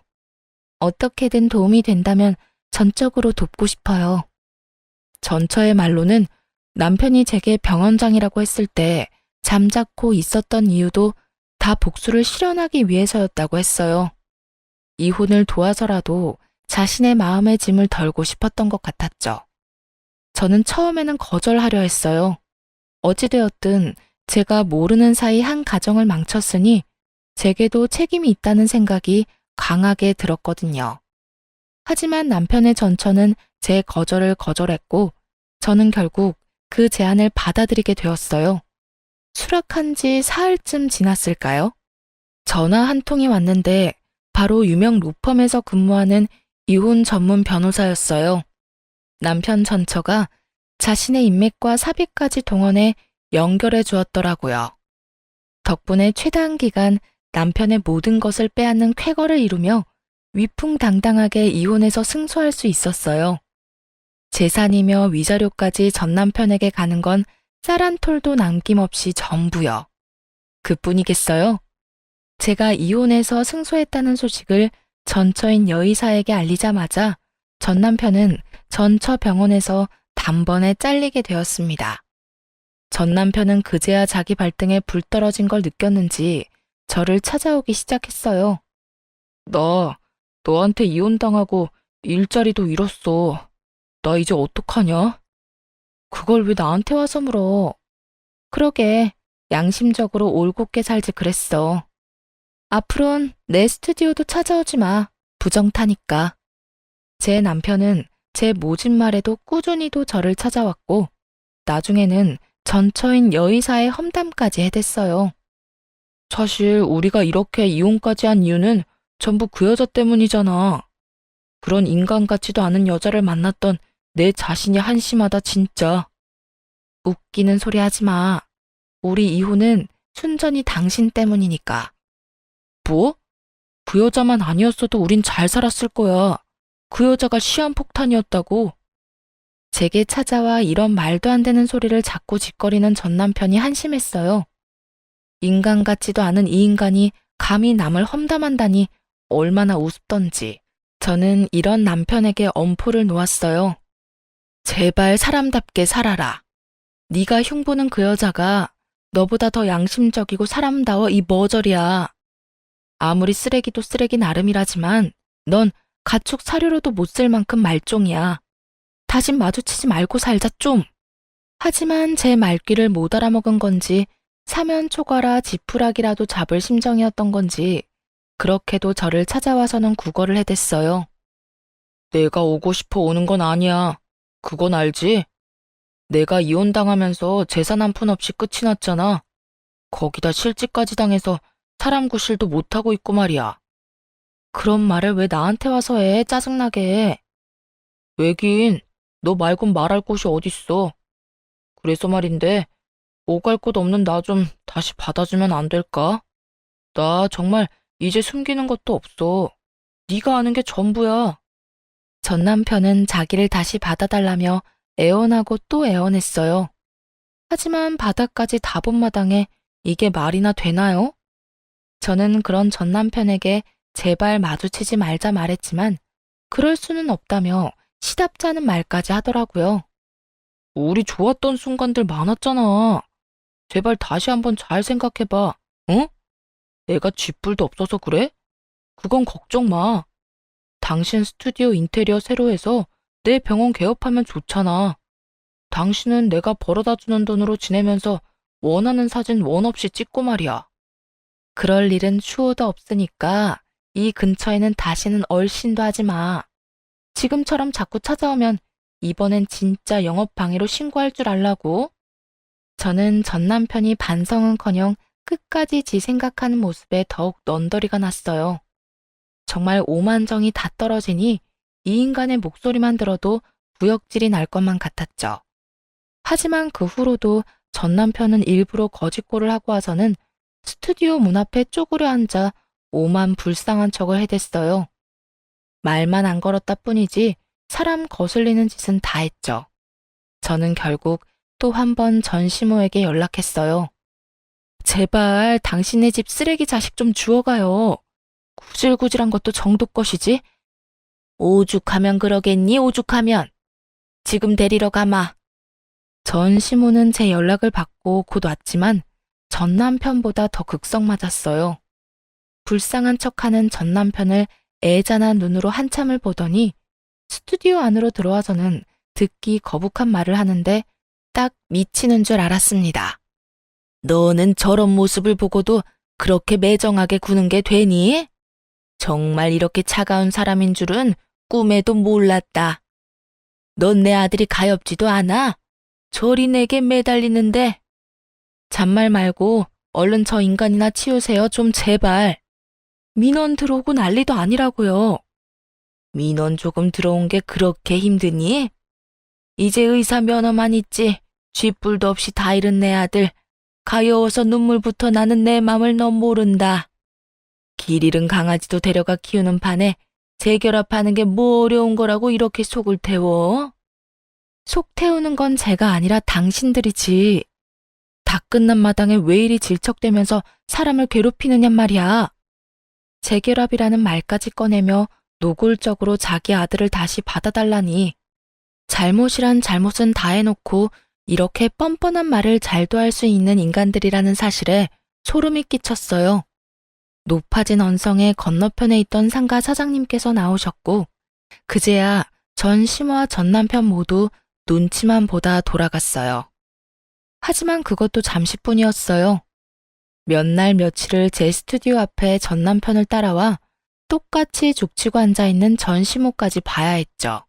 어떻게든 도움이 된다면 전적으로 돕고 싶어요. 전처의 말로는 남편이 제게 병원장이라고 했을 때 잠자코 있었던 이유도 다 복수를 실현하기 위해서였다고 했어요. 이혼을 도와서라도 자신의 마음의 짐을 덜고 싶었던 것 같았죠. 저는 처음에는 거절하려 했어요. 어찌되었든 제가 모르는 사이 한 가정을 망쳤으니 제게도 책임이 있다는 생각이 강하게 들었거든요. 하지만 남편의 전처는 제 거절을 거절했고 저는 결국 그 제안을 받아들이게 되었어요. 수락한 지 사흘쯤 지났을까요? 전화 한 통이 왔는데 바로 유명 로펌에서 근무하는 이혼 전문 변호사였어요. 남편 전처가 자신의 인맥과 사비까지 동원해 연결해 주었더라고요. 덕분에 최단 기간 남편의 모든 것을 빼앗는 쾌거를 이루며 위풍당당하게 이혼해서 승소할 수 있었어요. 재산이며 위자료까지 전 남편에게 가는 건 쌀 한 톨도 남김없이 전부요. 그뿐이겠어요? 제가 이혼해서 승소했다는 소식을 전처인 여의사에게 알리자마자 전 남편은 전처 병원에서 단번에 잘리게 되었습니다. 전 남편은 그제야 자기 발등에 불 떨어진 걸 느꼈는지 저를 찾아오기 시작했어요. 나 너한테 이혼당하고 일자리도 잃었어. 나 이제 어떡하냐? 그걸 왜 나한테 와서 물어? 그러게 양심적으로 올곧게 살지 그랬어. 앞으론 내 스튜디오도 찾아오지 마. 부정타니까. 제 남편은 제 모진 말에도 꾸준히도 저를 찾아왔고 나중에는 전처인 여의사의 험담까지 해댔어요. 사실 우리가 이렇게 이혼까지 한 이유는 전부 그 여자 때문이잖아. 그런 인간 같지도 않은 여자를 만났던 내 자신이 한심하다 진짜. 웃기는 소리 하지 마. 우리 이혼은 순전히 당신 때문이니까. 뭐? 그 여자만 아니었어도 우린 잘 살았을 거야. 그 여자가 시한폭탄이었다고. 제게 찾아와 이런 말도 안 되는 소리를 자꾸 짓거리는 전 남편이 한심했어요. 인간 같지도 않은 이 인간이 감히 남을 험담한다니 얼마나 우습던지. 저는 이런 남편에게 엄포를 놓았어요. 제발 사람답게 살아라. 네가 흉보는 그 여자가 너보다 더 양심적이고 사람다워 이 머저리야. 아무리 쓰레기도 쓰레기 나름이라지만 넌 가축 사료로도 못 쓸 만큼 말종이야. 다신 마주치지 말고 살자 좀. 하지만 제 말귀를 못 알아먹은 건지 사면 초과라 지푸라기라도 잡을 심정이었던 건지 그렇게도 저를 찾아와서는 구걸을 해댔어요. 내가 오고 싶어 오는 건 아니야. 그건 알지? 내가 이혼당하면서 재산 한 푼 없이 끝이 났잖아. 거기다 실직까지 당해서 사람 구실도 못하고 있고 말이야. 그런 말을 왜 나한테 와서 해? 짜증나게. 왜긴 너 말곤 말할 곳이 어딨어. 그래서 말인데 오갈 곳 없는 나 좀 다시 받아주면 안 될까? 나 정말 이제 숨기는 것도 없어. 네가 아는 게 전부야. 전 남편은 자기를 다시 받아달라며 애원하고 또 애원했어요. 하지만 바닥까지 다 본 마당에 이게 말이나 되나요? 저는 그런 전 남편에게 제발 마주치지 말자 말했지만 그럴 수는 없다며 시답잖은 말까지 하더라고요. 우리 좋았던 순간들 많았잖아. 제발 다시 한번 잘 생각해봐. 응? 내가 쥐뿔도 없어서 그래? 그건 걱정 마. 당신 스튜디오 인테리어 새로 해서 내 병원 개업하면 좋잖아. 당신은 내가 벌어다 주는 돈으로 지내면서 원하는 사진 원 없이 찍고 말이야. 그럴 일은 추호도 없으니까 이 근처에는 다시는 얼씬도 하지 마. 지금처럼 자꾸 찾아오면 이번엔 진짜 영업방해로 신고할 줄 알라고. 저는 전 남편이 반성은커녕 끝까지 지 생각하는 모습에 더욱 넌더리가 났어요. 정말 오만정이 다 떨어지니 이 인간의 목소리만 들어도 구역질이 날 것만 같았죠. 하지만 그 후로도 전 남편은 일부러 거짓골을 하고 와서는 스튜디오 문 앞에 쪼그려 앉아 오만 불쌍한 척을 해댔어요. 말만 안 걸었다 뿐이지 사람 거슬리는 짓은 다 했죠. 저는 결국 또 한 번 전시모에게 연락했어요. 제발 당신네 집 쓰레기 자식 좀 주워가요. 구질구질한 것도 정도 것이지. 오죽하면 그러겠니, 오죽하면. 지금 데리러 가마. 전시모는 제 연락을 받고 곧 왔지만 전 남편보다 더 극성 맞았어요. 불쌍한 척하는 전 남편을 애잔한 눈으로 한참을 보더니 스튜디오 안으로 들어와서는 듣기 거북한 말을 하는데 딱 미치는 줄 알았습니다. 너는 저런 모습을 보고도 그렇게 매정하게 구는 게 되니? 정말 이렇게 차가운 사람인 줄은 꿈에도 몰랐다. 넌 내 아들이 가엾지도 않아? 저리 내게 매달리는데. 잔말 말고 얼른 저 인간이나 치우세요, 좀 제발. 민원 들어오고 난리도 아니라고요. 민원 조금 들어온 게 그렇게 힘드니? 이제 의사 면허만 있지 쥐뿔도 없이 다 잃은 내 아들. 가여워서 눈물부터 나는 내 맘을 넌 모른다. 길 잃은 강아지도 데려가 키우는 판에 재결합하는 게 뭐 어려운 거라고 이렇게 속을 태워? 속 태우는 건 제가 아니라 당신들이지. 다 끝난 마당에 왜 이리 질척대면서 사람을 괴롭히느냔 말이야. 재결합이라는 말까지 꺼내며 노골적으로 자기 아들을 다시 받아달라니. 잘못이란 잘못은 다 해놓고 이렇게 뻔뻔한 말을 잘도 할 수 있는 인간들이라는 사실에 소름이 끼쳤어요. 높아진 언성의 건너편에 있던 상가 사장님께서 나오셨고 그제야 전 시모와 전 남편 모두 눈치만 보다 돌아갔어요. 하지만 그것도 잠시뿐이었어요. 몇 날 며칠을 제 스튜디오 앞에 전 남편을 따라와 똑같이 죽치고 앉아있는 전 시모까지 봐야 했죠.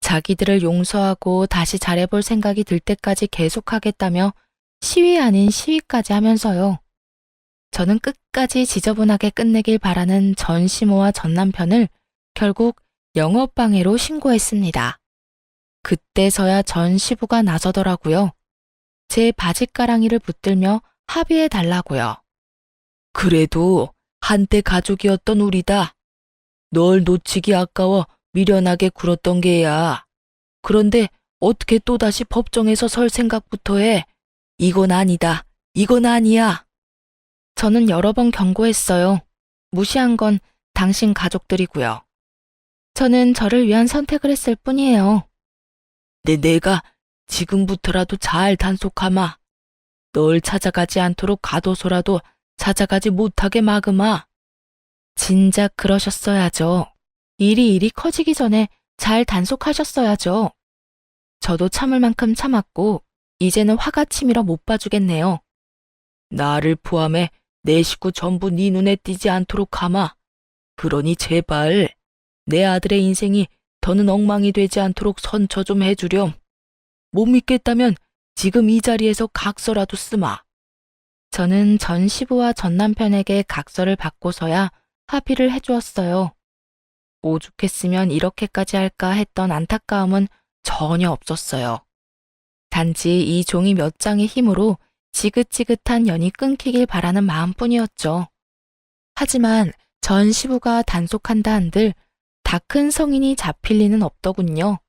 자기들을 용서하고 다시 잘해볼 생각이 들 때까지 계속하겠다며 시위 아닌 시위까지 하면서요. 저는 끝까지 지저분하게 끝내길 바라는 전 시모와 전 남편을 결국 영업방해로 신고했습니다. 그때서야 전 시부가 나서더라고요. 제 바짓가랑이를 붙들며 합의해달라고요. 그래도 한때 가족이었던 우리다. 널 놓치기 아까워 미련하게 굴었던 게야. 그런데 어떻게 또다시 법정에서 설 생각부터 해. 이건 아니다. 이건 아니야. 저는 여러 번 경고했어요. 무시한 건 당신 가족들이고요. 저는 저를 위한 선택을 했을 뿐이에요. 내가 지금부터라도 잘 단속하마. 널 찾아가지 않도록 가둬서라도 찾아가지 못하게 막으마. 진작 그러셨어야죠. 일이 커지기 전에 잘 단속하셨어야죠. 저도 참을 만큼 참았고 이제는 화가 치밀어 못 봐주겠네요. 나를 포함해 내 식구 전부 네 눈에 띄지 않도록 하마. 그러니 제발 내 아들의 인생이 더는 엉망이 되지 않도록 선처 좀 해주렴. 못 믿겠다면 지금 이 자리에서 각서라도 쓰마. 저는 전 시부와 전 남편에게 각서를 받고서야 합의를 해주었어요. 오죽했으면 이렇게까지 할까 했던 안타까움은 전혀 없었어요. 단지 이 종이 몇 장의 힘으로 지긋지긋한 연이 끊기길 바라는 마음뿐이었죠. 하지만 전 시부가 단속한다 한들 다 큰 성인이 잡힐 리는 없더군요.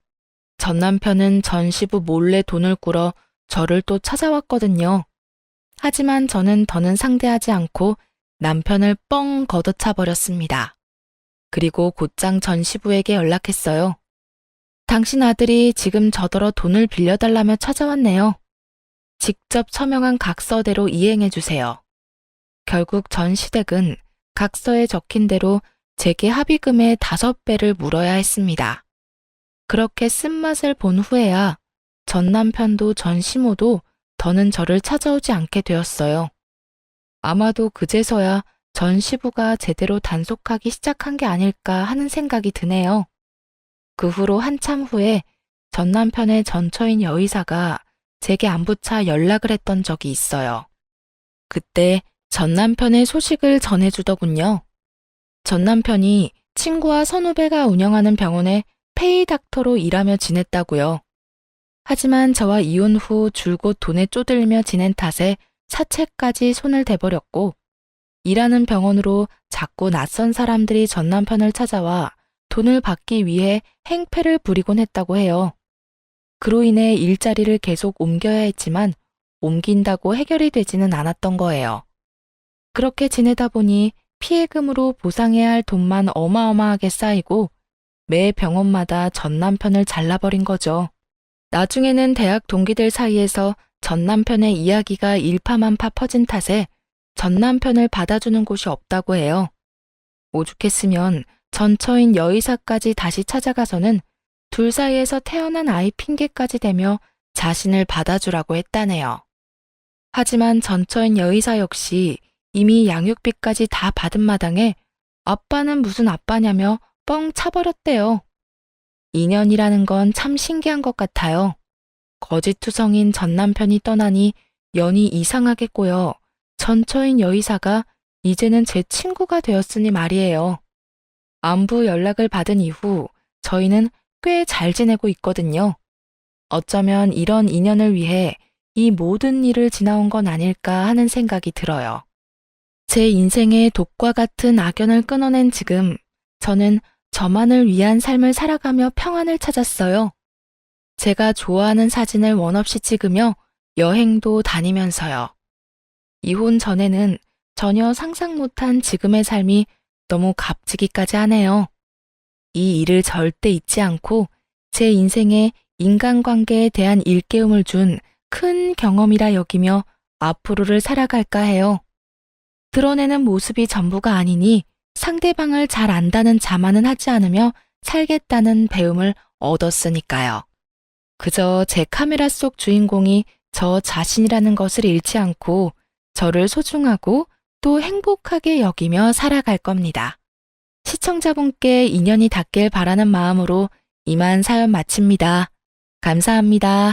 전 남편은 전 시부 몰래 돈을 꾸러 저를 또 찾아왔거든요. 하지만 저는 더는 상대하지 않고 남편을 뻥 걷어차 버렸습니다. 그리고 곧장 전 시부에게 연락했어요. 당신 아들이 지금 저더러 돈을 빌려달라며 찾아왔네요. 직접 서명한 각서대로 이행해 주세요. 결국 전 시댁은 각서에 적힌 대로 제게 합의금의 5배를 물어야 했습니다. 그렇게 쓴맛을 본 후에야 전 남편도 전 시모도 더는 저를 찾아오지 않게 되었어요. 아마도 그제서야 전 시부가 제대로 단속하기 시작한 게 아닐까 하는 생각이 드네요. 그 후로 한참 후에 전 남편의 전처인 여의사가 제게 안부차 연락을 했던 적이 있어요. 그때 전 남편의 소식을 전해주더군요. 전 남편이 친구와 선후배가 운영하는 병원에 페이 닥터로 일하며 지냈다고요. 하지만 저와 이혼 후 줄곧 돈에 쪼들리며 지낸 탓에 사채까지 손을 대버렸고, 일하는 병원으로 자꾸 낯선 사람들이 전 남편을 찾아와 돈을 받기 위해 행패를 부리곤 했다고 해요. 그로 인해 일자리를 계속 옮겨야 했지만 옮긴다고 해결이 되지는 않았던 거예요. 그렇게 지내다 보니 피해금으로 보상해야 할 돈만 어마어마하게 쌓이고 매 병원마다 전 남편을 잘라버린 거죠. 나중에는 대학 동기들 사이에서 전 남편의 이야기가 일파만파 퍼진 탓에 전 남편을 받아주는 곳이 없다고 해요. 오죽했으면 전처인 여의사까지 다시 찾아가서는 둘 사이에서 태어난 아이 핑계까지 대며 자신을 받아주라고 했다네요. 하지만 전처인 여의사 역시 이미 양육비까지 다 받은 마당에 아빠는 무슨 아빠냐며 뻥 차버렸대요. 인연이라는 건 참 신기한 것 같아요. 거짓투성인 전 남편이 떠나니 연이 이상하게 꼬여 전처인 여의사가 이제는 제 친구가 되었으니 말이에요. 안부 연락을 받은 이후 저희는 꽤 잘 지내고 있거든요. 어쩌면 이런 인연을 위해 이 모든 일을 지나온 건 아닐까 하는 생각이 들어요. 제 인생의 독과 같은 악연을 끊어낸 지금 저는 저만을 위한 삶을 살아가며 평안을 찾았어요. 제가 좋아하는 사진을 원없이 찍으며 여행도 다니면서요. 이혼 전에는 전혀 상상 못한 지금의 삶이 너무 값지기까지 하네요. 이 일을 절대 잊지 않고 제 인생에 인간관계에 대한 일깨움을 준 큰 경험이라 여기며 앞으로를 살아갈까 해요. 드러내는 모습이 전부가 아니니 상대방을 잘 안다는 자만은 하지 않으며 살겠다는 배움을 얻었으니까요. 그저 제 카메라 속 주인공이 저 자신이라는 것을 잃지 않고 저를 소중하고 또 행복하게 여기며 살아갈 겁니다. 시청자분께 인연이 닿길 바라는 마음으로 이만 사연 마칩니다. 감사합니다.